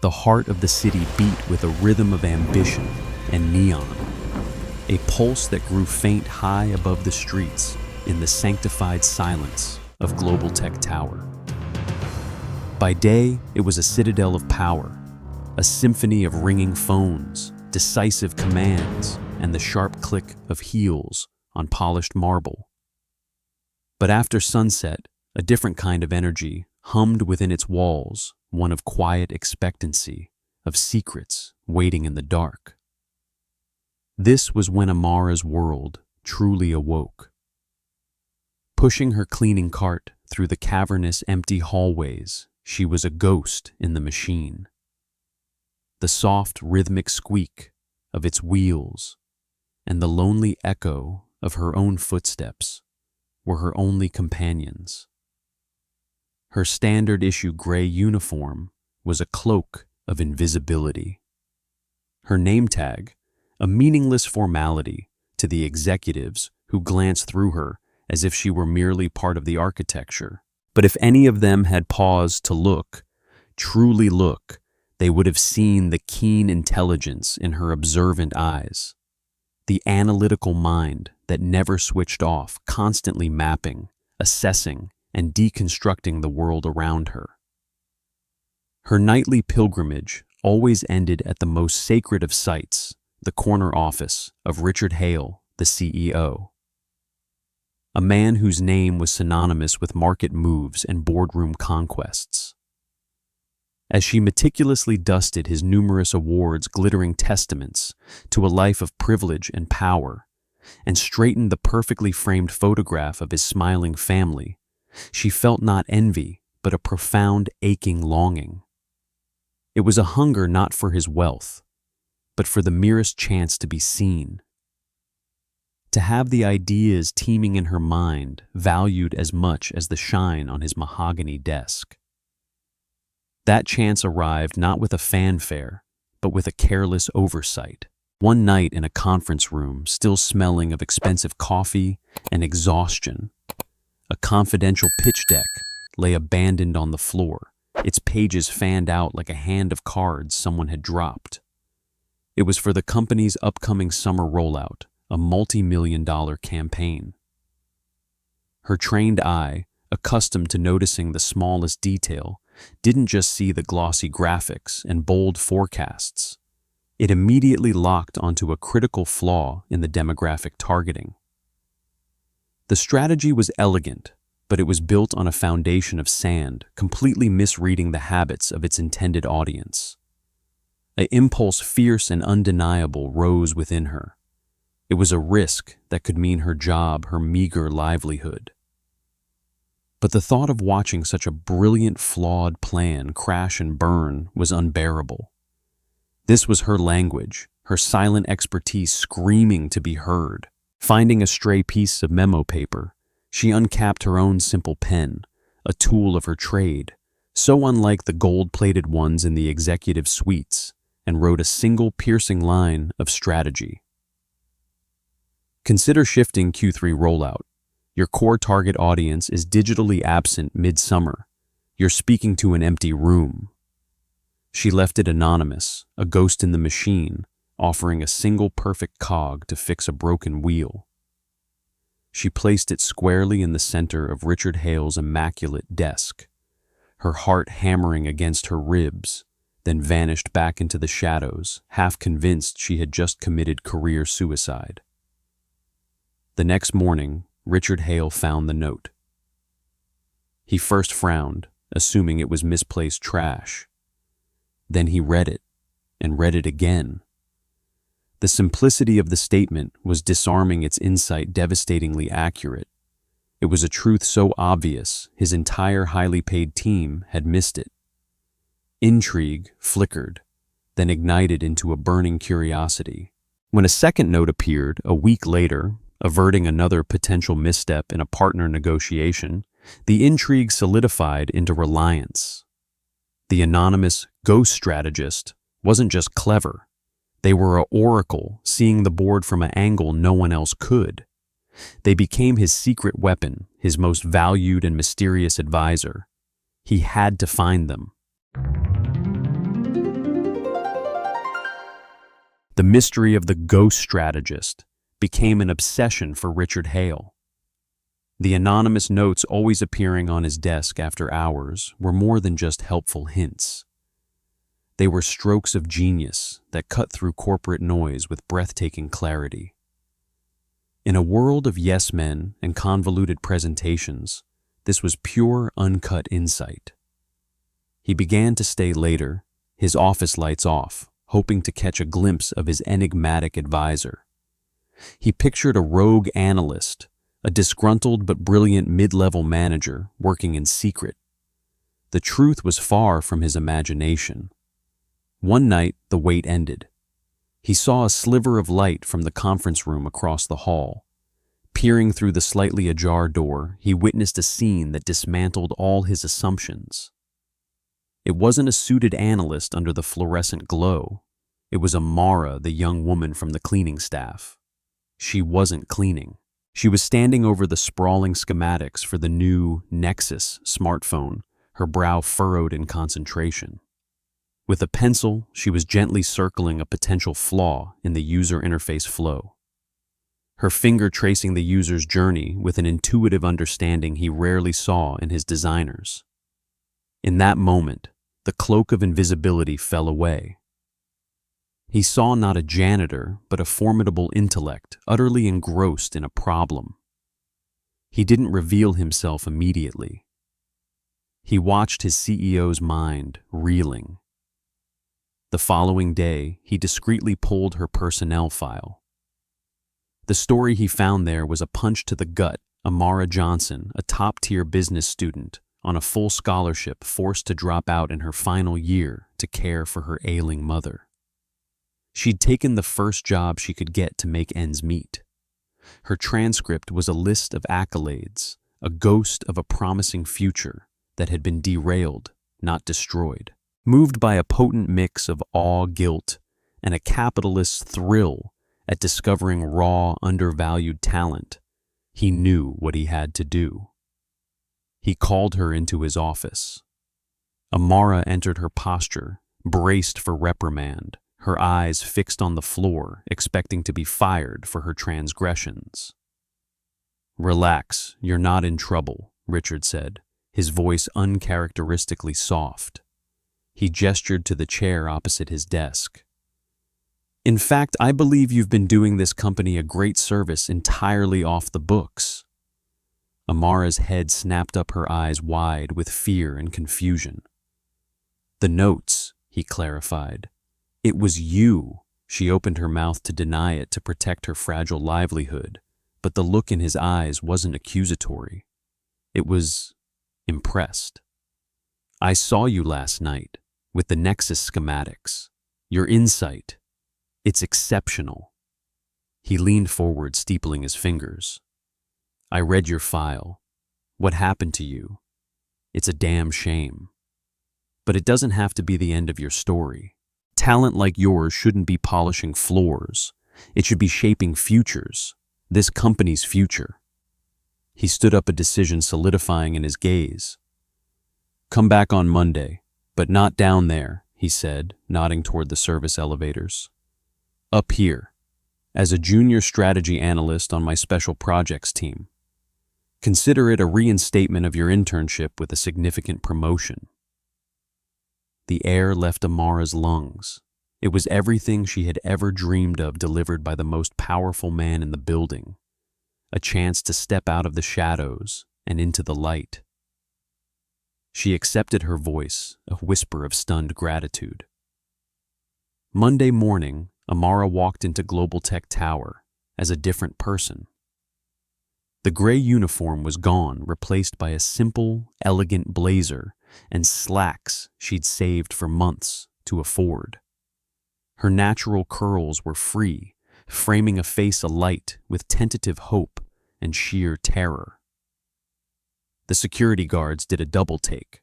The heart of the city beat with a rhythm of ambition and neon, a pulse that grew faint high above the streets in the sanctified silence of Global Tech Tower. By day, it was a citadel of power, a symphony of ringing phones, decisive commands, and the sharp click of heels on polished marble. But after sunset, a different kind of energy hummed within its walls, one of quiet expectancy, of secrets waiting in the dark. This was when Amara's world truly awoke. Pushing her cleaning cart through the cavernous, empty hallways, she was a ghost in the machine. The soft, rhythmic squeak of its wheels and the lonely echo of her own footsteps were her only companions. Her standard-issue gray uniform was a cloak of invisibility. Her name tag, a meaningless formality to the executives who glanced through her as if she were merely part of the architecture. But if any of them had paused to look, truly look, they would have seen the keen intelligence in her observant eyes, the analytical mind that never switched off, constantly mapping, assessing, and deconstructing the world around her. Her nightly pilgrimage always ended at the most sacred of sites, the corner office of Richard Hale, the CEO. A man whose name was synonymous with market moves and boardroom conquests. As she meticulously dusted his numerous awards, glittering testaments to a life of privilege and power, and straightened the perfectly framed photograph of his smiling family, she felt not envy, but a profound, aching longing. It was a hunger not for his wealth, but for the merest chance to be seen. To have the ideas teeming in her mind valued as much as the shine on his mahogany desk. That chance arrived not with a fanfare, but with a careless oversight. One night in a conference room, still smelling of expensive coffee and exhaustion, a confidential pitch deck lay abandoned on the floor, its pages fanned out like a hand of cards someone had dropped. It was for the company's upcoming summer rollout, a multi-million-dollar campaign. Her trained eye, accustomed to noticing the smallest detail, didn't just see the glossy graphics and bold forecasts. It immediately locked onto a critical flaw in the demographic targeting. The strategy was elegant, but it was built on a foundation of sand, completely misreading the habits of its intended audience. An impulse fierce and undeniable rose within her. It was a risk that could mean her job, her meager livelihood. But the thought of watching such a brilliant, flawed plan crash and burn was unbearable. This was her language, her silent expertise screaming to be heard. Finding a stray piece of memo paper, she uncapped her own simple pen, a tool of her trade, so unlike the gold-plated ones in the executive suites, and wrote a single piercing line of strategy. Consider shifting Q3 rollout. Your core target audience is digitally absent midsummer. You're speaking to an empty room. She left it anonymous, a ghost in the machine, offering a single perfect cog to fix a broken wheel. She placed it squarely in the center of Richard Hale's immaculate desk, her heart hammering against her ribs, then vanished back into the shadows, half convinced she had just committed career suicide. The next morning, Richard Hale found the note. He first frowned, assuming it was misplaced trash. Then he read it, and read it again. The simplicity of the statement was disarming, its insight devastatingly accurate. It was a truth so obvious, his entire highly paid team had missed it. Intrigue flickered, then ignited into a burning curiosity. When a second note appeared a week later, averting another potential misstep in a partner negotiation, the intrigue solidified into reliance. The anonymous ghost strategist wasn't just clever. They were an oracle, seeing the board from an angle no one else could. They became his secret weapon, his most valued and mysterious advisor. He had to find them. The mystery of the ghost strategist became an obsession for Richard Hale. The anonymous notes always appearing on his desk after hours were more than just helpful hints. They were strokes of genius that cut through corporate noise with breathtaking clarity. In a world of yes men and convoluted presentations, this was pure, uncut insight. He began to stay later, his office lights off, hoping to catch a glimpse of his enigmatic advisor. He pictured a rogue analyst, a disgruntled but brilliant mid-level manager working in secret. The truth was far from his imagination. One night, the wait ended. He saw a sliver of light from the conference room across the hall. Peering through the slightly ajar door, he witnessed a scene that dismantled all his assumptions. It wasn't a suited analyst under the fluorescent glow. It was Amara, the young woman from the cleaning staff. She wasn't cleaning. She was standing over the sprawling schematics for the new Nexus smartphone, her brow furrowed in concentration. With a pencil, she was gently circling a potential flaw in the user interface flow. Her finger tracing the user's journey with an intuitive understanding he rarely saw in his designers. In that moment, the cloak of invisibility fell away. He saw not a janitor, but a formidable intellect utterly engrossed in a problem. He didn't reveal himself immediately. He watched his CEO's mind reeling. The following day, he discreetly pulled her personnel file. The story he found there was a punch to the gut. Amara Johnson, a top-tier business student, on a full scholarship, forced to drop out in her final year to care for her ailing mother. She'd taken the first job she could get to make ends meet. Her transcript was a list of accolades, a ghost of a promising future that had been derailed, not destroyed. Moved by a potent mix of awe, guilt, and a capitalist's thrill at discovering raw, undervalued talent, he knew what he had to do. He called her into his office. Amara entered her posture, braced for reprimand, her eyes fixed on the floor, expecting to be fired for her transgressions. "Relax, you're not in trouble," Richard said, his voice uncharacteristically soft. He gestured to the chair opposite his desk. "In fact, I believe you've been doing this company a great service entirely off the books." Amara's head snapped up, her eyes wide with fear and confusion. "The notes," he clarified. "It was you." She opened her mouth to deny it to protect her fragile livelihood, but the look in his eyes wasn't accusatory. It was impressed. "I saw you last night with the Nexus schematics. Your insight, it's exceptional." He leaned forward, steepling his fingers. "I read your file. What happened to you? It's a damn shame. But it doesn't have to be the end of your story. Talent like yours shouldn't be polishing floors. It should be shaping futures, this company's future." He stood up, a decision solidifying in his gaze. "Come back on Monday, but not down there," he said, nodding toward the service elevators. "Up here, as a junior strategy analyst on my special projects team. Consider it a reinstatement of your internship with a significant promotion." The air left Amara's lungs. It was everything she had ever dreamed of, delivered by the most powerful man in the building. A chance to step out of the shadows and into the light. She accepted her voice, a whisper of stunned gratitude. Monday morning, Amara walked into Global Tech Tower as a different person. The gray uniform was gone, replaced by a simple, elegant blazer and slacks she'd saved for months to afford. Her natural curls were free, framing a face alight with tentative hope and sheer terror. The security guards did a double take.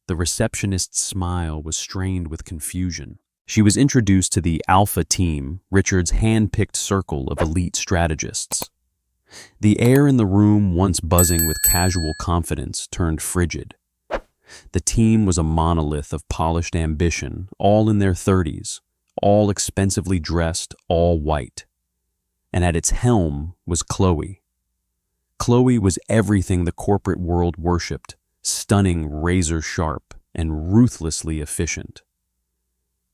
The receptionist's smile was strained with confusion. She was introduced to the Alpha team, Richard's hand-picked circle of elite strategists. The air in the room, once buzzing with casual confidence, turned frigid. The team was a monolith of polished ambition, all in their 30s, all expensively dressed, all white. And at its helm was Chloe. Chloe was everything the corporate world worshipped, stunning, razor-sharp, and ruthlessly efficient.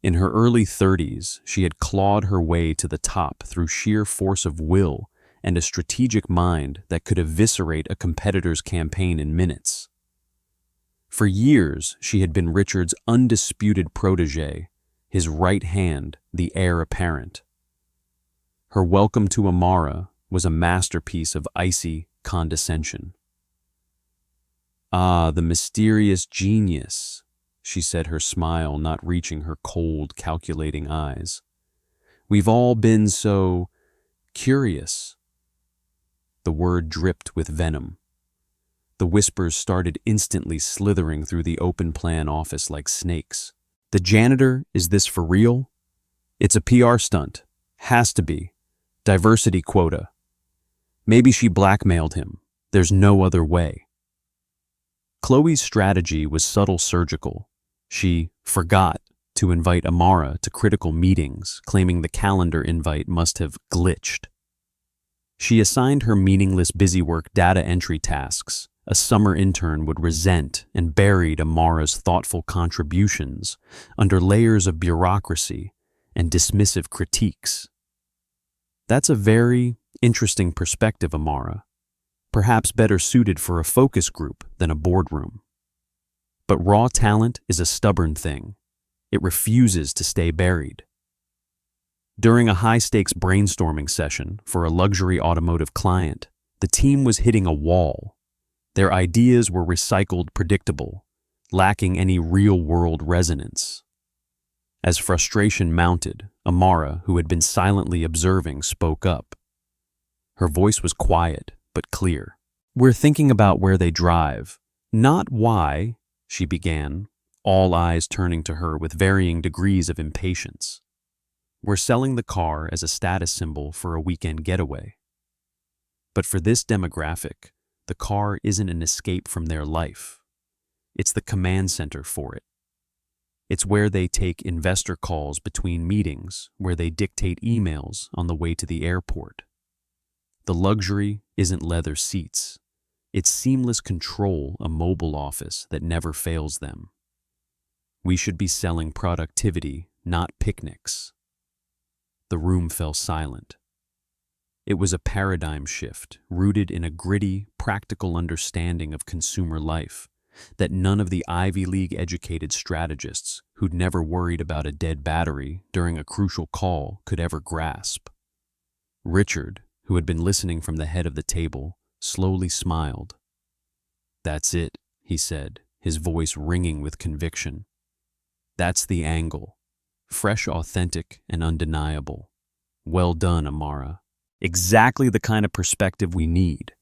In her early 30s, she had clawed her way to the top through sheer force of will and a strategic mind that could eviscerate a competitor's campaign in minutes. For years, she had been Richard's undisputed protégé, his right hand, the heir apparent. Her welcome to Amara was a masterpiece of icy condescension. "Ah, the mysterious genius," she said, her smile not reaching her cold, calculating eyes. "We've all been so curious." The word dripped with venom. The whispers started instantly slithering through the open-plan office like snakes. "The janitor, is this for real? It's a PR stunt. Has to be. Diversity quota. Maybe she blackmailed him. There's no other way." Chloe's strategy was subtle surgical. She forgot to invite Amara to critical meetings, claiming the calendar invite must have glitched. She assigned her meaningless busywork data entry tasks a summer intern would resent and buried Amara's thoughtful contributions under layers of bureaucracy and dismissive critiques. "That's a very interesting perspective, Amara. Perhaps better suited for a focus group than a boardroom. But raw talent is a stubborn thing. It refuses to stay buried." During a high-stakes brainstorming session for a luxury automotive client, the team was hitting a wall. Their ideas were recycled predictable, lacking any real-world resonance. As frustration mounted, Amara, who had been silently observing, spoke up. Her voice was quiet but clear. "We're thinking about where they drive, not why," she began, all eyes turning to her with varying degrees of impatience. "We're selling the car as a status symbol for a weekend getaway. But for this demographic, the car isn't an escape from their life. It's the command center for it. It's where they take investor calls between meetings, where they dictate emails on the way to the airport. The luxury isn't leather seats. It's seamless control, a mobile office that never fails them. We should be selling productivity, not picnics." The room fell silent. It was a paradigm shift rooted in a gritty, practical understanding of consumer life that none of the Ivy League-educated strategists who'd never worried about a dead battery during a crucial call could ever grasp. Richard, who had been listening from the head of the table, slowly smiled. "That's it," he said, his voice ringing with conviction. "That's the angle. Fresh, authentic, and undeniable. Well done, Amara. Exactly the kind of perspective we need."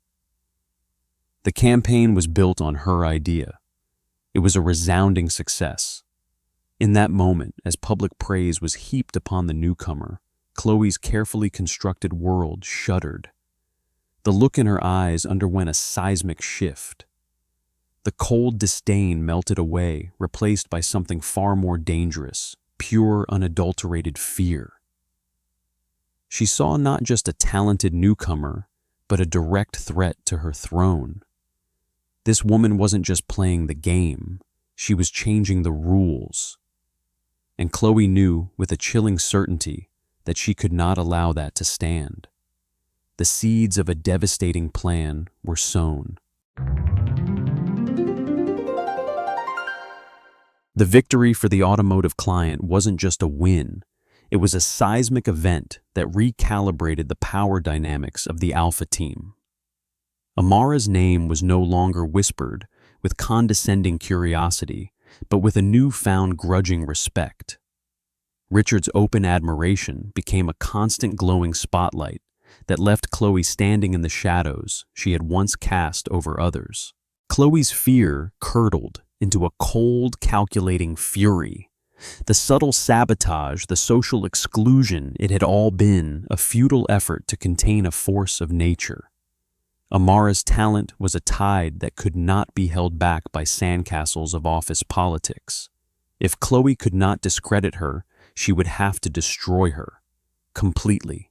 The campaign was built on her idea. It was a resounding success. In that moment, as public praise was heaped upon the newcomer, Chloe's carefully constructed world shuddered. The look in her eyes underwent a seismic shift. The cold disdain melted away, replaced by something far more dangerous, pure, unadulterated fear. She saw not just a talented newcomer, but a direct threat to her throne. This woman wasn't just playing the game, she was changing the rules. And Chloe knew with a chilling certainty that she could not allow that to stand. The seeds of a devastating plan were sown. The victory for the automotive client wasn't just a win. It was a seismic event that recalibrated the power dynamics of the Alpha team. Amara's name was no longer whispered with condescending curiosity, but with a newfound grudging respect. Richard's open admiration became a constant glowing spotlight that left Chloe standing in the shadows she had once cast over others. Chloe's fear curdled into a cold, calculating fury. The subtle sabotage, the social exclusion, it had all been a futile effort to contain a force of nature. Amara's talent was a tide that could not be held back by sandcastles of office politics. If Chloe could not discredit her, she would have to destroy her, completely,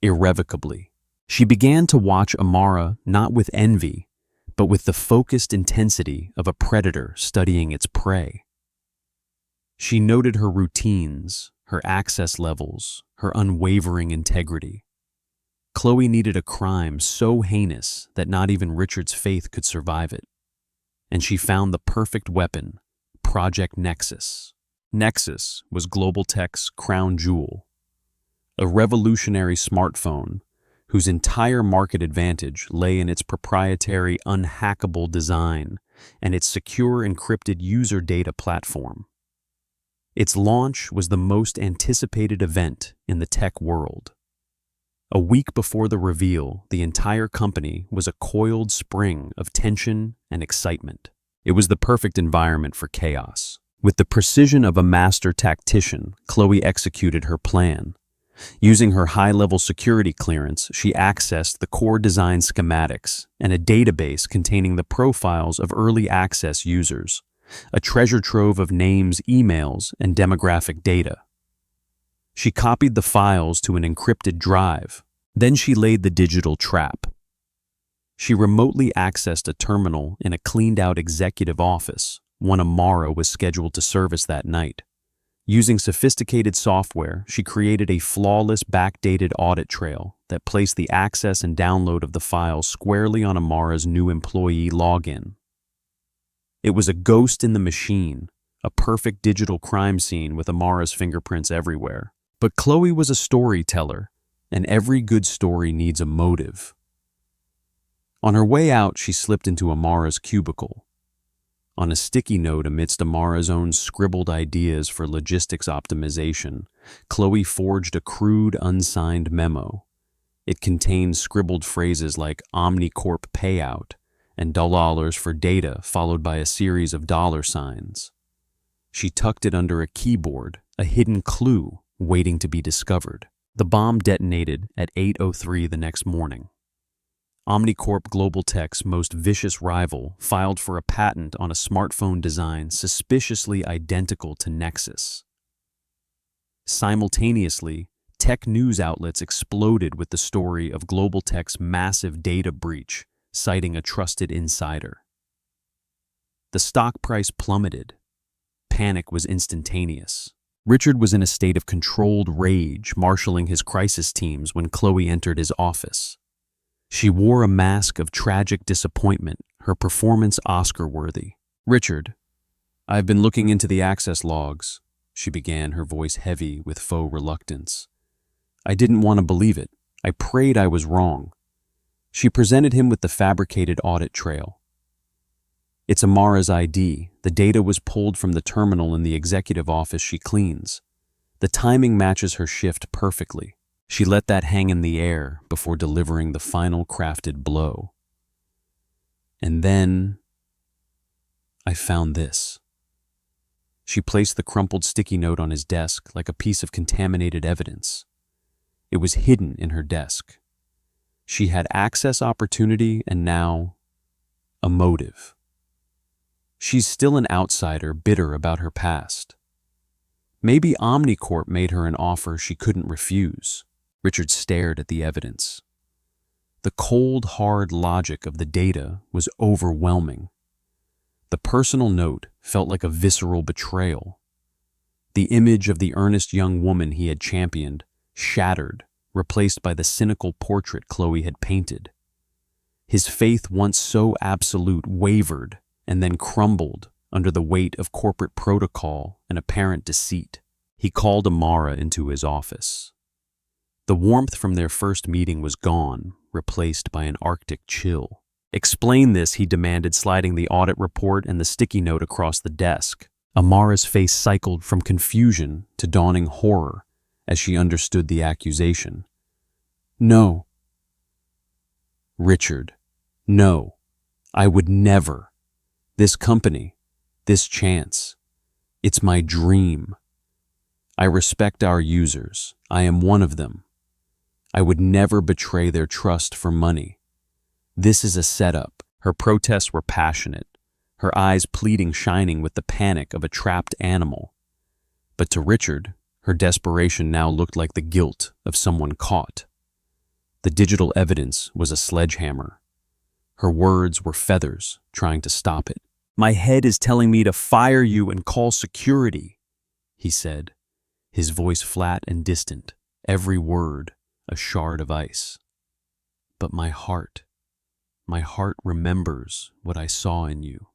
irrevocably. She began to watch Amara not with envy, but with the focused intensity of a predator studying its prey. She noted her routines, her access levels, her unwavering integrity. Chloe needed a crime so heinous that not even Richard's faith could survive it. And she found the perfect weapon, Project Nexus. Nexus was Global Tech's crown jewel, a revolutionary smartphone whose entire market advantage lay in its proprietary unhackable design and its secure encrypted user data platform. Its launch was the most anticipated event in the tech world. A week before the reveal, the entire company was a coiled spring of tension and excitement. It was the perfect environment for chaos. With the precision of a master tactician, Chloe executed her plan. Using her high-level security clearance, she accessed the core design schematics and a database containing the profiles of early access users, a treasure trove of names, emails, and demographic data. She copied the files to an encrypted drive. Then she laid the digital trap. She remotely accessed a terminal in a cleaned-out executive office, one Amara was scheduled to service that night. Using sophisticated software, she created a flawless backdated audit trail that placed the access and download of the files squarely on Amara's new employee login. It was a ghost in the machine, a perfect digital crime scene with Amara's fingerprints everywhere. But Chloe was a storyteller, and every good story needs a motive. On her way out, she slipped into Amara's cubicle. On a sticky note amidst Amara's own scribbled ideas for logistics optimization, Chloe forged a crude, unsigned memo. It contained scribbled phrases like Omnicorp payout and dollars for data, followed by a series of dollar signs. She tucked it under a keyboard, a hidden clue waiting to be discovered. The bomb detonated at 8:03 the next morning. Omnicorp Global Tech's most vicious rival filed for a patent on a smartphone design suspiciously identical to Nexus. Simultaneously, tech news outlets exploded with the story of Global Tech's massive data breach, citing a trusted insider. The stock price plummeted. Panic was instantaneous. Richard was in a state of controlled rage, marshaling his crisis teams when Chloe entered his office. She wore a mask of tragic disappointment, her performance Oscar-worthy. "Richard, I've been looking into the access logs," she began, her voice heavy with faux reluctance. "I didn't want to believe it. I prayed I was wrong." She presented him with the fabricated audit trail. "It's Amara's ID. The data was pulled from the terminal in the executive office she cleans. The timing matches her shift perfectly." She let that hang in the air before delivering the final crafted blow. "And then I found this." She placed the crumpled sticky note on his desk like a piece of contaminated evidence. It was hidden in her desk. She had access opportunity and now a motive. She's still an outsider, bitter about her past. Maybe Omnicorp made her an offer she couldn't refuse. Richard stared at the evidence. The cold, hard logic of the data was overwhelming. The personal note felt like a visceral betrayal. The image of the earnest young woman he had championed shattered, replaced by the cynical portrait Chloe had painted. His faith, once so absolute, wavered and then crumbled under the weight of corporate protocol and apparent deceit. He called Amara into his office. The warmth from their first meeting was gone, replaced by an Arctic chill. "Explain this," he demanded, sliding the audit report and the sticky note across the desk. Amara's face cycled from confusion to dawning horror as she understood the accusation. "No." "Richard, no. I would never. This company, this chance, it's my dream. I respect our users. I am one of them. I would never betray their trust for money. This is a setup." Her protests were passionate, her eyes pleading, shining with the panic of a trapped animal. But to Richard, Her desperation now looked like the guilt of someone caught. The digital evidence was a sledgehammer. Her words were feathers trying to stop it. "My head is telling me to fire you and call security," he said, his voice flat and distant, every word a shard of ice. "But my heart remembers what I saw in you.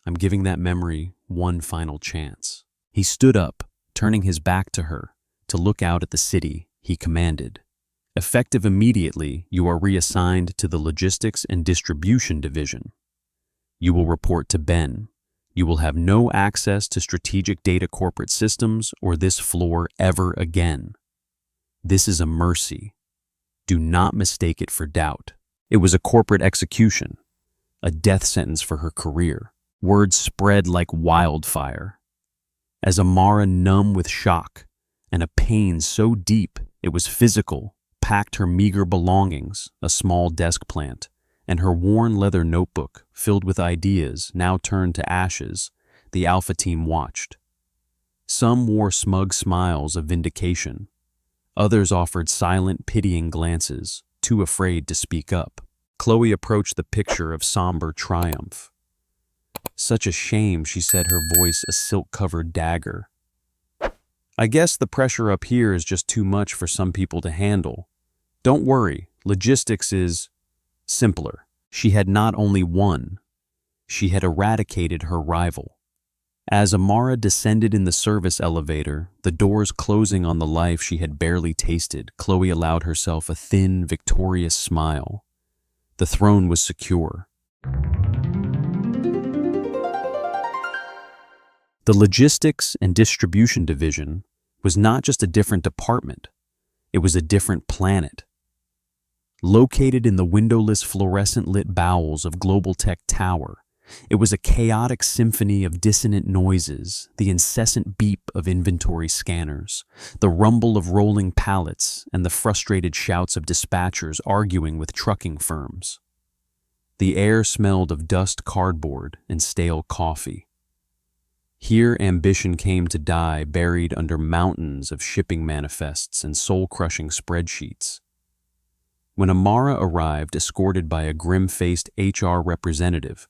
I'm giving that memory one final chance." He stood up, turning his back to her, to look out at the city. He commanded, "Effective immediately, you are reassigned to the Logistics and Distribution Division. You will report to Ben. You will have no access to strategic data corporate systems or this floor ever again. This is a mercy. Do not mistake it for doubt." It was a corporate execution, a death sentence for her career. Words spread like wildfire. As Amara, numb with shock and a pain so deep it was physical, packed her meager belongings, a small desk plant, and her worn leather notebook filled with ideas now turned to ashes, the Alpha team watched. Some wore smug smiles of vindication. Others offered silent, pitying glances, too afraid to speak up. Chloe approached the picture of somber triumph. "Such a shame," she said, her voice a silk-covered dagger. "I guess the pressure up here is just too much for some people to handle. Don't worry, logistics is simpler." She had not only won, she had eradicated her rival. As Amara descended in the service elevator, the doors closing on the life she had barely tasted, Chloe allowed herself a thin, victorious smile. The throne was secure. The Logistics and Distribution Division was not just a different department, it was a different planet. Located in the windowless fluorescent-lit bowels of Global Tech Tower, it was a chaotic symphony of dissonant noises, the incessant beep of inventory scanners, the rumble of rolling pallets, and the frustrated shouts of dispatchers arguing with trucking firms. The air smelled of dust cardboard and stale coffee. Here ambition came to die, buried under mountains of shipping manifests and soul-crushing spreadsheets. When Amara arrived, escorted by a grim-faced HR representative,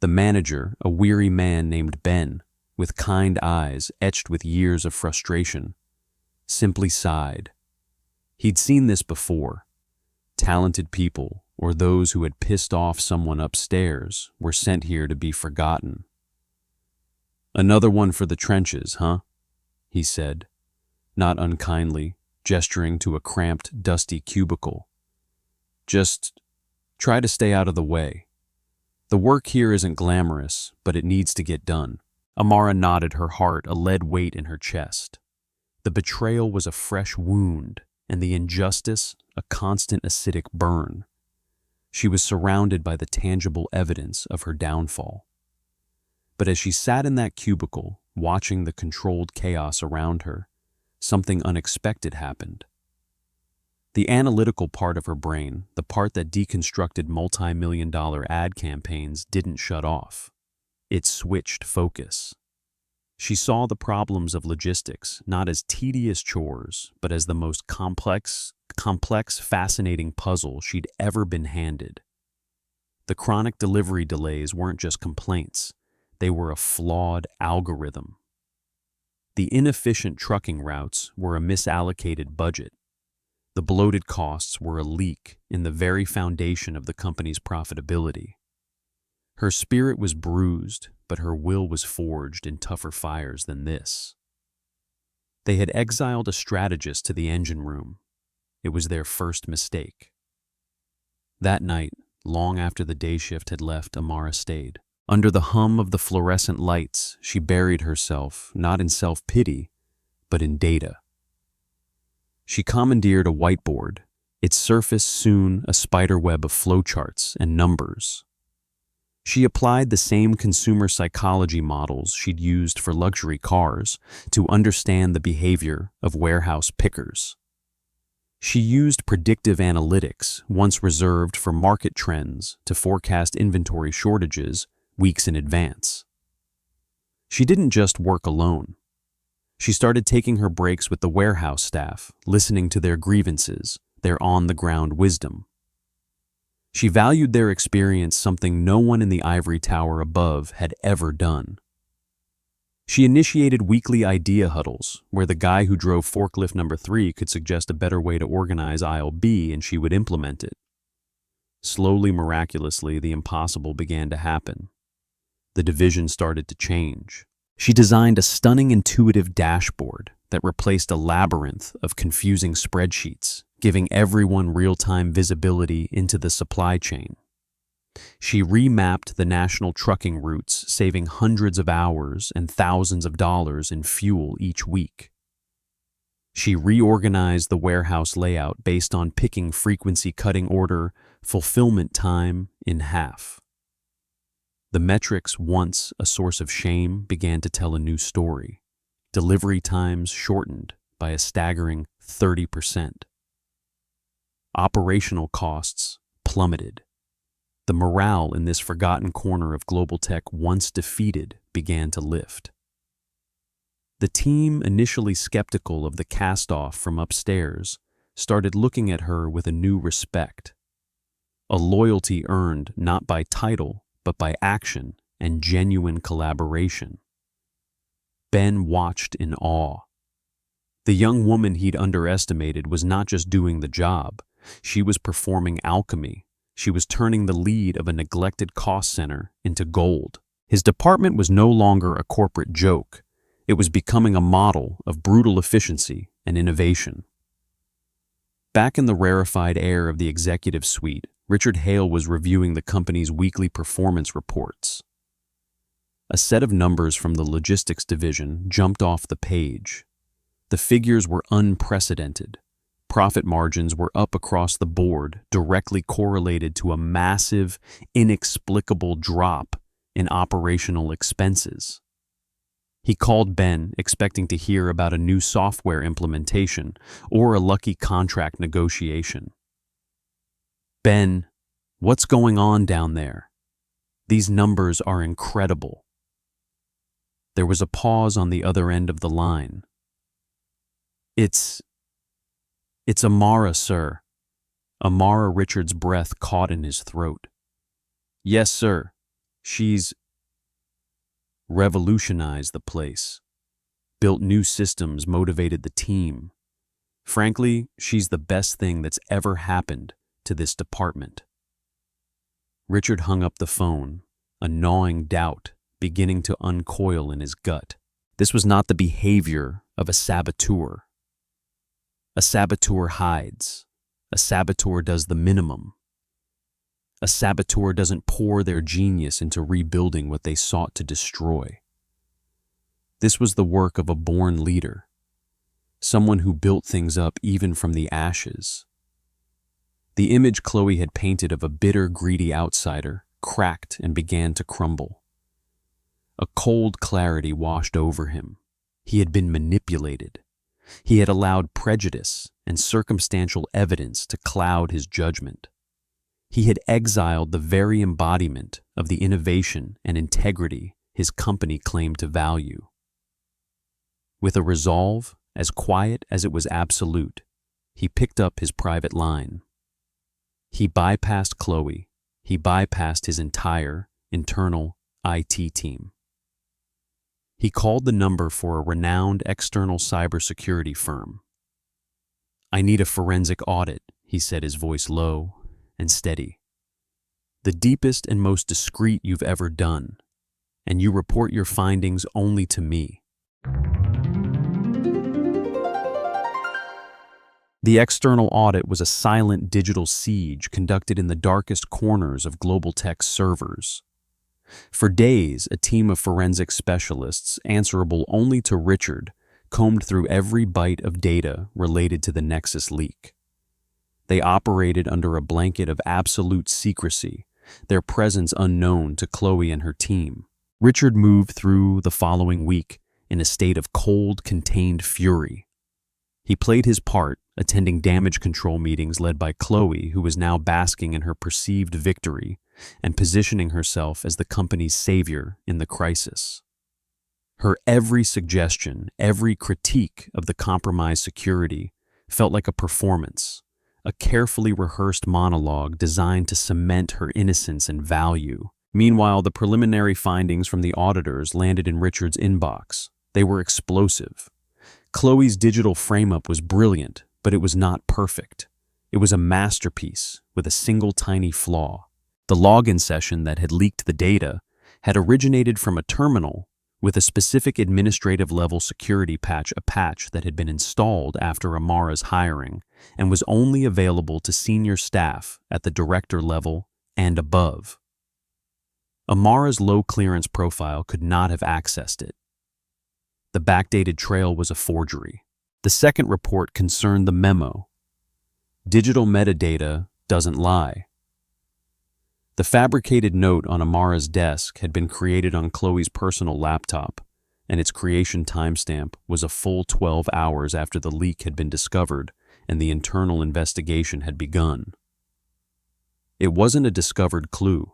the manager, a weary man named Ben, with kind eyes etched with years of frustration, simply sighed. He'd seen this before. Talented people, or those who had pissed off someone upstairs, were sent here to be forgotten. "Another one for the trenches, huh?" he said, not unkindly, gesturing to a cramped, dusty cubicle. "Just try to stay out of the way. The work here isn't glamorous, but it needs to get done." Amara nodded, her heart a lead weight in her chest. The betrayal was a fresh wound, and the injustice a constant acidic burn. She was surrounded by the tangible evidence of her downfall. But as she sat in that cubicle, watching the controlled chaos around her, something unexpected happened. The analytical part of her brain, the part that deconstructed multi-million-dollar ad campaigns, didn't shut off. It switched focus. She saw the problems of logistics not as tedious chores, but as the most complex, fascinating puzzle she'd ever been handed. The chronic delivery delays weren't just complaints. They were a flawed algorithm. The inefficient trucking routes were a misallocated budget. The bloated costs were a leak in the very foundation of the company's profitability. Her spirit was bruised, but her will was forged in tougher fires than this. They had exiled a strategist to the engine room. It was their first mistake. That night, long after the day shift had left, Amara stayed. Under the hum of the fluorescent lights, she buried herself, not in self-pity, but in data. She commandeered a whiteboard, its surface soon a spiderweb of flowcharts and numbers. She applied the same consumer psychology models she'd used for luxury cars to understand the behavior of warehouse pickers. She used predictive analytics, once reserved for market trends, to forecast inventory shortages weeks in advance. She didn't just work alone. She started taking her breaks with the warehouse staff, listening to their grievances, their on-the-ground wisdom. She valued their experience, something no one in the ivory tower above had ever done. She initiated weekly idea huddles, where the guy who drove forklift number 3 could suggest a better way to organize aisle B and she would implement it. Slowly, miraculously, the impossible began to happen. The division started to change. She designed a stunning intuitive dashboard that replaced a labyrinth of confusing spreadsheets, giving everyone real-time visibility into the supply chain. She remapped the national trucking routes, saving hundreds of hours and thousands of dollars in fuel each week. She reorganized the warehouse layout based on picking frequency, cutting order, fulfillment time in half. The metrics, once a source of shame, began to tell a new story. Delivery times shortened by a staggering 30%. Operational costs plummeted. The morale in this forgotten corner of global tech, once defeated, began to lift. The team, initially skeptical of the cast-off from upstairs, started looking at her with a new respect. A loyalty earned not by title, but by action and genuine collaboration. Ben watched in awe. The young woman he'd underestimated was not just doing the job. She was performing alchemy. She was turning the lead of a neglected cost center into gold. His department was no longer a corporate joke. It was becoming a model of brutal efficiency and innovation. Back in the rarefied air of the executive suite, Richard Hale was reviewing the company's weekly performance reports. A set of numbers from the logistics division jumped off the page. The figures were unprecedented. Profit margins were up across the board, directly correlated to a massive, inexplicable drop in operational expenses. He called Ben, expecting to hear about a new software implementation or a lucky contract negotiation. Ben, what's going on down there? These numbers are incredible. There was a pause on the other end of the line. It's Amara, sir. Amara, Richard's breath caught in his throat. Yes, sir. She's revolutionized the place, built new systems, motivated the team. Frankly, she's the best thing that's ever happened to this department. Richard hung up the phone, a gnawing doubt beginning to uncoil in his gut. This was not the behavior of a saboteur. A saboteur hides. A saboteur does the minimum. A saboteur doesn't pour their genius into rebuilding what they sought to destroy. This was the work of a born leader, someone who built things up even from the ashes. The image Chloe had painted of a bitter, greedy outsider cracked and began to crumble. A cold clarity washed over him. He had been manipulated. He had allowed prejudice and circumstantial evidence to cloud his judgment. He had exiled the very embodiment of the innovation and integrity his company claimed to value. With a resolve as quiet as it was absolute, he picked up his private line. He bypassed Chloe. He bypassed his entire internal IT team. He called the number for a renowned external cybersecurity firm. I need a forensic audit, he said, his voice low and steady. The deepest and most discreet you've ever done, and you report your findings only to me. The external audit was a silent digital siege conducted in the darkest corners of Global Tech's servers. For days, a team of forensic specialists, answerable only to Richard, combed through every byte of data related to the Nexus leak. They operated under a blanket of absolute secrecy, their presence unknown to Chloe and her team. Richard moved through the following week in a state of cold, contained fury. He played his part, attending damage control meetings led by Chloe, who was now basking in her perceived victory and positioning herself as the company's savior in the crisis. Her every suggestion, every critique of the compromised security felt like a performance, a carefully rehearsed monologue designed to cement her innocence and value. Meanwhile, the preliminary findings from the auditors landed in Richard's inbox. They were explosive. Chloe's digital frame-up was brilliant, but it was not perfect. It was a masterpiece with a single tiny flaw. The login session that had leaked the data had originated from a terminal with a specific administrative-level security patch, a patch that had been installed after Amara's hiring and was only available to senior staff at the director level and above. Amara's low-clearance profile could not have accessed it. The backdated trail was a forgery. The second report concerned the memo. Digital metadata doesn't lie. The fabricated note on Amara's desk had been created on Chloe's personal laptop, and its creation timestamp was a full 12 hours after the leak had been discovered and the internal investigation had begun. It wasn't a discovered clue.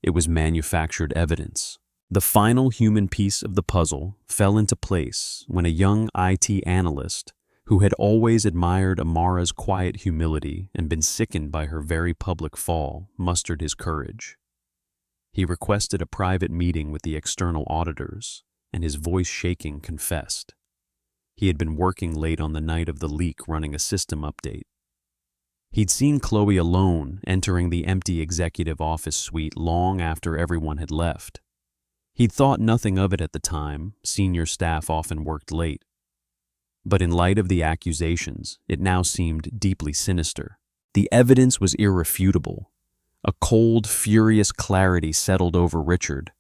It was manufactured evidence. The final human piece of the puzzle fell into place when a young IT analyst who had always admired Amara's quiet humility and been sickened by her very public fall, mustered his courage. He requested a private meeting with the external auditors, and his voice shaking confessed. He had been working late on the night of the leak running a system update. He'd seen Chloe alone entering the empty executive office suite long after everyone had left. He'd thought nothing of it at the time, senior staff often worked late. But in light of the accusations, it now seemed deeply sinister. The evidence was irrefutable. A cold, furious clarity settled over Richard.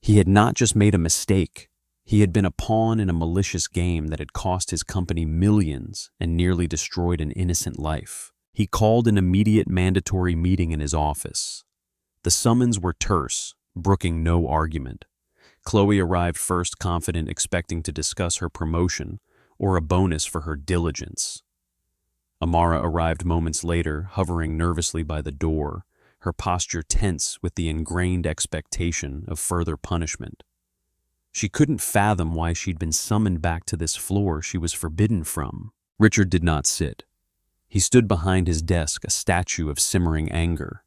He had not just made a mistake. He had been a pawn in a malicious game that had cost his company millions and nearly destroyed an innocent life. He called an immediate mandatory meeting in his office. The summons were terse, brooking no argument. Chloe arrived first confident, expecting to discuss her promotion or a bonus for her diligence. Amara arrived moments later, hovering nervously by the door, her posture tense with the ingrained expectation of further punishment. She couldn't fathom why she'd been summoned back to this floor she was forbidden from. Richard did not sit. He stood behind his desk, a statue of simmering anger.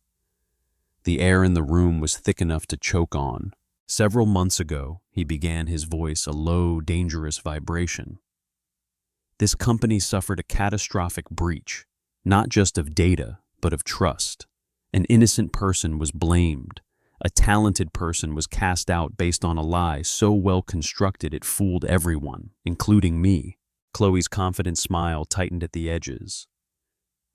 The air in the room was thick enough to choke on. Several months ago, he began, his voice a low, dangerous vibration. This company suffered a catastrophic breach, not just of data, but of trust. An innocent person was blamed. A talented person was cast out based on a lie so well constructed it fooled everyone, including me. Chloe's confident smile tightened at the edges.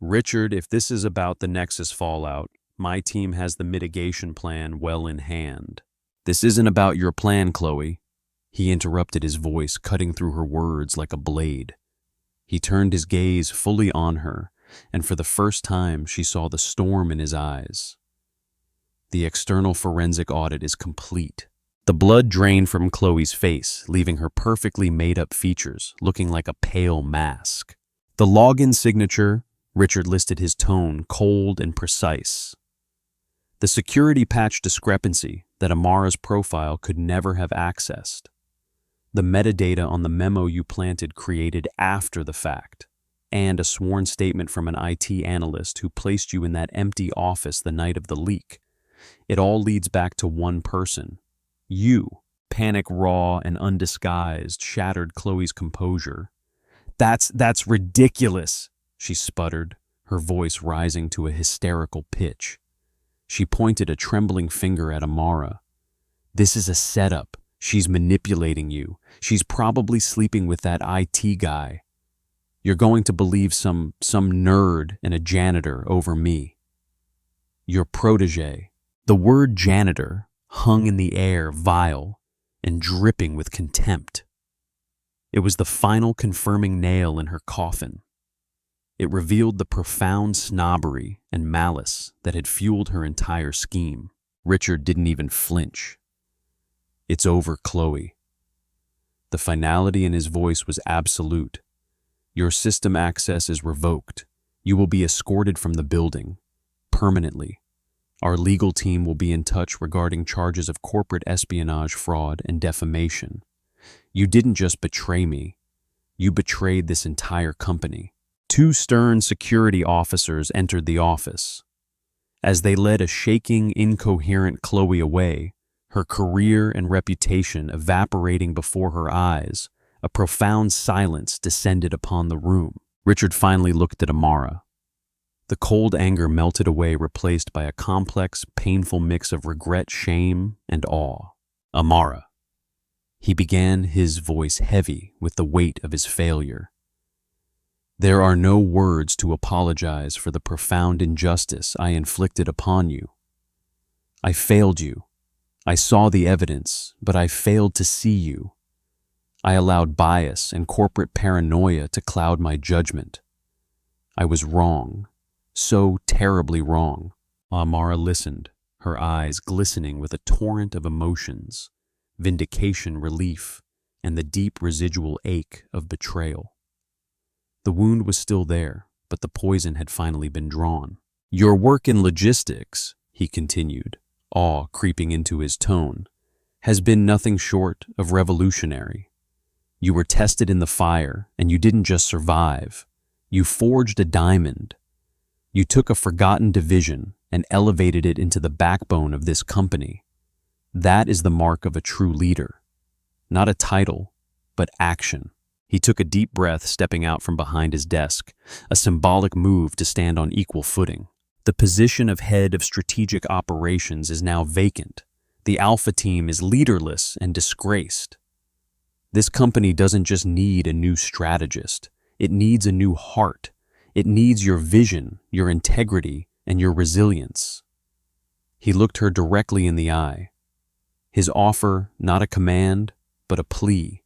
Richard, if this is about the Nexus fallout, my team has the mitigation plan well in hand. This isn't about your plan, Chloe. He interrupted, his voice cutting through her words like a blade. He turned his gaze fully on her, and for the first time she saw the storm in his eyes. The external forensic audit is complete. The blood drained from Chloe's face, leaving her perfectly made-up features looking like a pale mask. The login signature, Richard listed, his tone cold and precise. The security patch discrepancy that Amara's profile could never have accessed. The metadata on the memo you planted created after the fact, and a sworn statement from an IT analyst who placed you in that empty office the night of the leak. It all leads back to one person. You. Panic, raw and undisguised, shattered Chloe's composure. That's ridiculous, she sputtered, her voice rising to a hysterical pitch. She pointed a trembling finger at Amara. This is a setup. She's manipulating you. She's probably sleeping with that IT guy. You're going to believe some nerd and a janitor over me. Your protege. The word janitor hung in the air, vile and dripping with contempt. It was the final confirming nail in her coffin. It revealed the profound snobbery and malice that had fueled her entire scheme. Richard didn't even flinch. It's over, Chloe. The finality in his voice was absolute. Your system access is revoked. You will be escorted from the building, permanently. Our legal team will be in touch regarding charges of corporate espionage, fraud, and defamation. You didn't just betray me, you betrayed this entire company." Two stern security officers entered the office. As they led a shaking, incoherent Chloe away, her career and reputation evaporating before her eyes, a profound silence descended upon the room. Richard finally looked at Amara. The cold anger melted away, replaced by a complex, painful mix of regret, shame, and awe. "Amara." He began, his voice heavy with the weight of his failure. "There are no words to apologize for the profound injustice I inflicted upon you. I failed you. I saw the evidence, but I failed to see you. I allowed bias and corporate paranoia to cloud my judgment. I was wrong, so terribly wrong." Amara listened, her eyes glistening with a torrent of emotions, vindication, relief, and the deep residual ache of betrayal. The wound was still there, but the poison had finally been drawn. "Your work in logistics," he continued, awe creeping into his tone, "has been nothing short of revolutionary. You were tested in the fire, and you didn't just survive. You forged a diamond. You took a forgotten division and elevated it into the backbone of this company. That is the mark of a true leader. Not a title, but action." He took a deep breath, stepping out from behind his desk, a symbolic move to stand on equal footing. The position of head of strategic operations is now vacant. The Alpha team is leaderless and disgraced. This company doesn't just need a new strategist. It needs a new heart. It needs your vision, your integrity, and your resilience. He looked her directly in the eye. His offer, not a command, but a plea.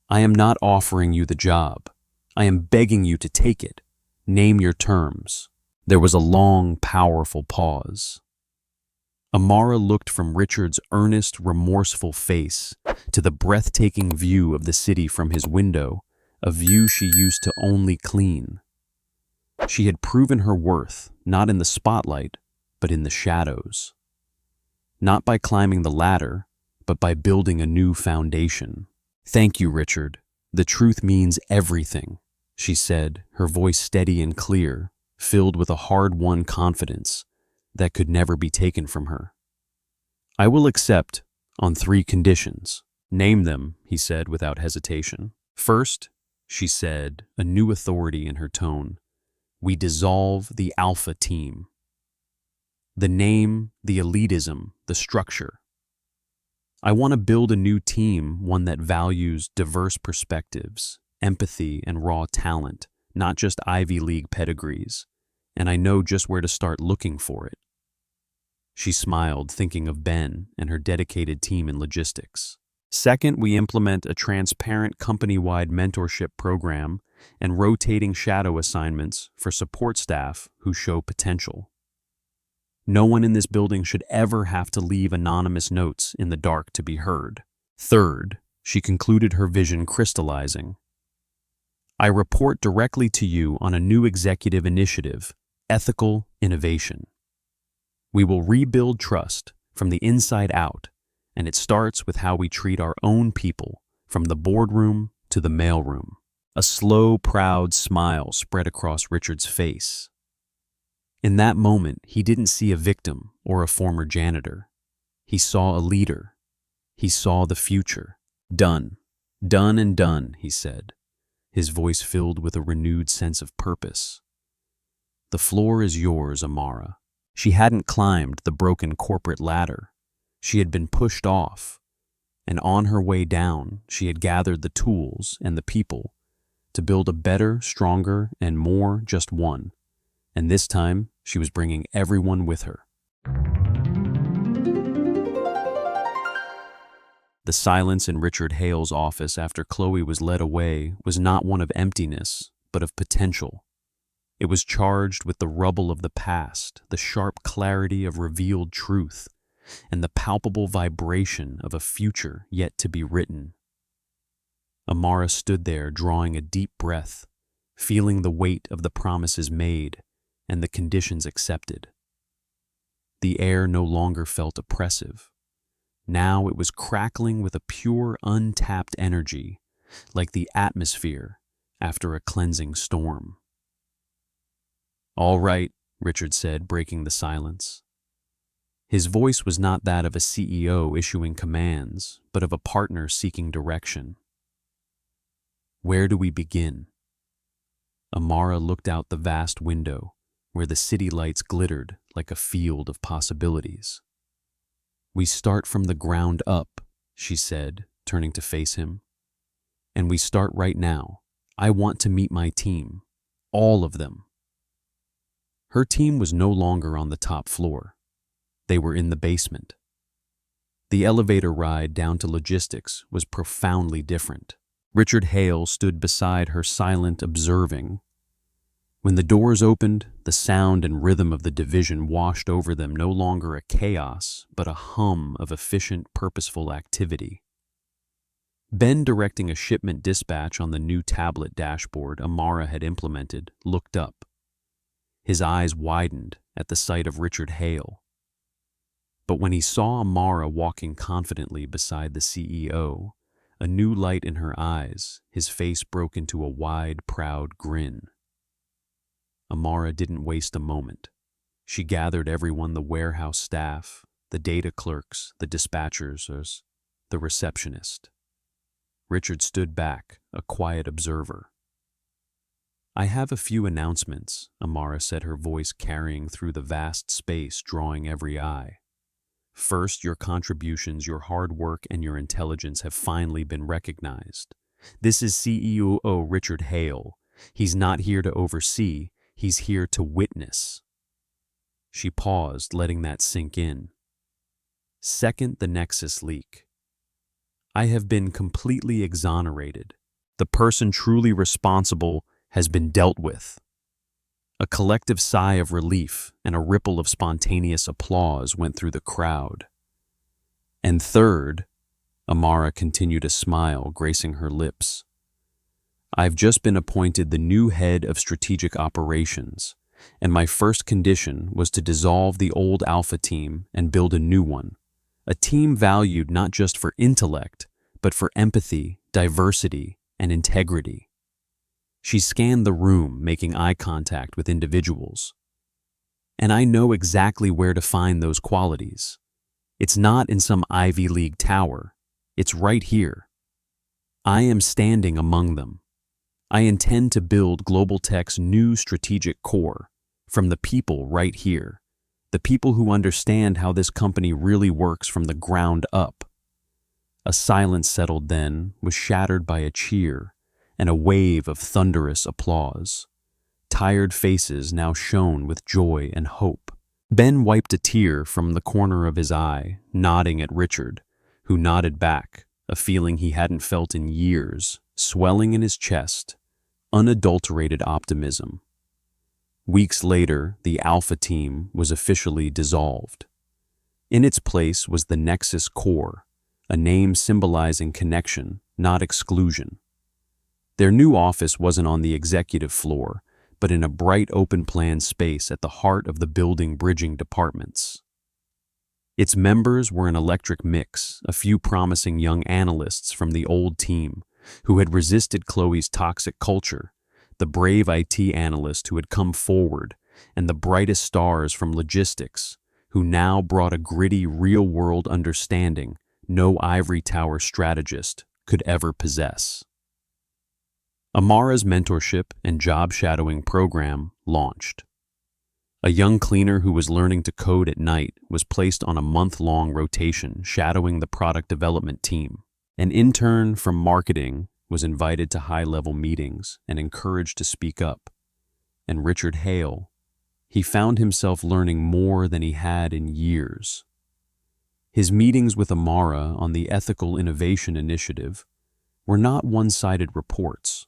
"I am not offering you the job. I am begging you to take it. Name your terms." There was a long, powerful pause. Amara looked from Richard's earnest, remorseful face to the breathtaking view of the city from his window, a view she used to only clean. She had proven her worth, not in the spotlight, but in the shadows. Not by climbing the ladder, but by building a new foundation. "Thank you, Richard. The truth means everything," she said, her voice steady and clear, filled with a hard-won confidence that could never be taken from her. "I will accept on 3 conditions." "Name them," he said without hesitation. "First," she said, a new authority in her tone, "we dissolve the Alpha team. The name, the elitism, the structure. I want to build a new team, one that values diverse perspectives, empathy, and raw talent, not just Ivy League pedigrees, and I know just where to start looking for it." She smiled, thinking of Ben and her dedicated team in logistics. "Second, we implement a transparent company-wide mentorship program and rotating shadow assignments for support staff who show potential. No one in this building should ever have to leave anonymous notes in the dark to be heard. Third," she concluded, her vision crystallizing, "I report directly to you on a new executive initiative, ethical innovation. We will rebuild trust from the inside out, and it starts with how we treat our own people, from the boardroom to the mailroom." A slow, proud smile spread across Richard's face. In that moment, he didn't see a victim or a former janitor. He saw a leader. He saw the future. "Done. Done and done," he said, his voice filled with a renewed sense of purpose. "The floor is yours, Amara." She hadn't climbed the broken corporate ladder. She had been pushed off, and on her way down, she had gathered the tools and the people to build a better, stronger, and more just one. And this time, she was bringing everyone with her. The silence in Richard Hale's office after Chloe was led away was not one of emptiness, but of potential. It was charged with the rubble of the past, the sharp clarity of revealed truth, and the palpable vibration of a future yet to be written. Amara stood there, drawing a deep breath, feeling the weight of the promises made and the conditions accepted. The air no longer felt oppressive. Now it was crackling with a pure, untapped energy, like the atmosphere after a cleansing storm. "All right," Richard said, breaking the silence. His voice was not that of a CEO issuing commands, but of a partner seeking direction. "Where do we begin?" Amara looked out the vast window, where the city lights glittered like a field of possibilities. "We start from the ground up," she said, turning to face him. "And we start right now. I want to meet my team. All of them." Her team was no longer on the top floor. They were in the basement. The elevator ride down to logistics was profoundly different. Richard Hale stood beside her, silent, observing. When the doors opened, the sound and rhythm of the division washed over them, no longer a chaos, but a hum of efficient, purposeful activity. Ben, directing a shipment dispatch on the new tablet dashboard Amara had implemented, looked up. His eyes widened at the sight of Richard Hale. But when he saw Amara walking confidently beside the CEO, a new light in her eyes, his face broke into a wide, proud grin. Amara didn't waste a moment. She gathered everyone, the warehouse staff, the data clerks, the dispatchers, the receptionist. Richard stood back, a quiet observer. "I have a few announcements," Amara said, her voice carrying through the vast space, drawing every eye. "First, your contributions, your hard work, and your intelligence have finally been recognized. This is CEO Richard Hale. He's not here to oversee, he's here to witness." She paused, letting that sink in. "Second, the Nexus leak. I have been completely exonerated. The person truly responsible has been dealt with." A collective sigh of relief and a ripple of spontaneous applause went through the crowd. "And third," Amara continued, a smile gracing her lips, "I've just been appointed the new head of strategic operations, and my first condition was to dissolve the old Alpha team and build a new one, a team valued not just for intellect, but for empathy, diversity, and integrity." She scanned the room, making eye contact with individuals. "And I know exactly where to find those qualities. It's not in some Ivy League tower. It's right here. I am standing among them. I intend to build Global Tech's new strategic core from the people right here, the people who understand how this company really works from the ground up." A silence settled then, was shattered by a cheer and a wave of thunderous applause. Tired faces now shone with joy and hope. Ben wiped a tear from the corner of his eye, nodding at Richard, who nodded back, a feeling he hadn't felt in years, swelling in his chest, unadulterated optimism. Weeks later, the Alpha team was officially dissolved. In its place was the Nexus Core, a name symbolizing connection, not exclusion. Their new office wasn't on the executive floor, but in a bright open-plan space at the heart of the building bridging departments. Its members were an electric mix, a few promising young analysts from the old team who had resisted Chloe's toxic culture, the brave IT analyst who had come forward, and the brightest stars from logistics, who now brought a gritty, real-world understanding no ivory tower strategist could ever possess. Amara's mentorship and job shadowing program launched. A young cleaner who was learning to code at night was placed on a month-long rotation shadowing the product development team. An intern from marketing was invited to high-level meetings and encouraged to speak up. And Richard Hale, he found himself learning more than he had in years. His meetings with Amara on the Ethical Innovation Initiative were not one-sided reports.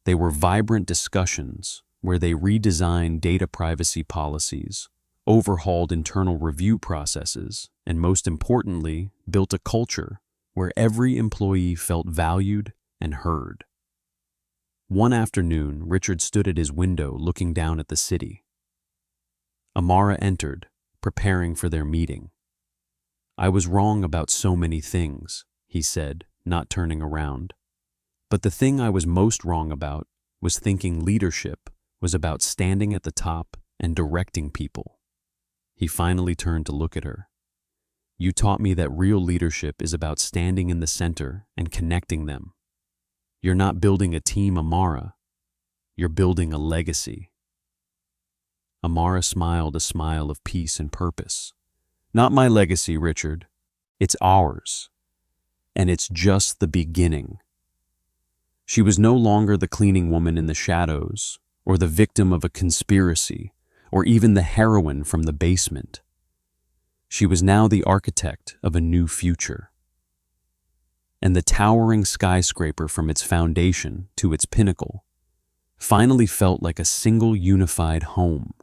They were vibrant discussions where they redesigned data privacy policies, overhauled internal review processes, and most importantly, built a culture where every employee felt valued and heard. One afternoon, Richard stood at his window looking down at the city. Amara entered, preparing for their meeting. I was wrong about so many things, he said, not turning around. But the thing I was most wrong about was thinking leadership was about standing at the top and directing people. He finally turned to look at her. You taught me that real leadership is about standing in the center and connecting them. You're not building a team, Amara. You're building a legacy. Amara smiled a smile of peace and purpose. Not my legacy, Richard. It's ours. And it's just the beginning. She was no longer the cleaning woman in the shadows, or the victim of a conspiracy, or even the heroine from the basement. She was now the architect of a new future. And the towering skyscraper from its foundation to its pinnacle finally felt like a single unified home.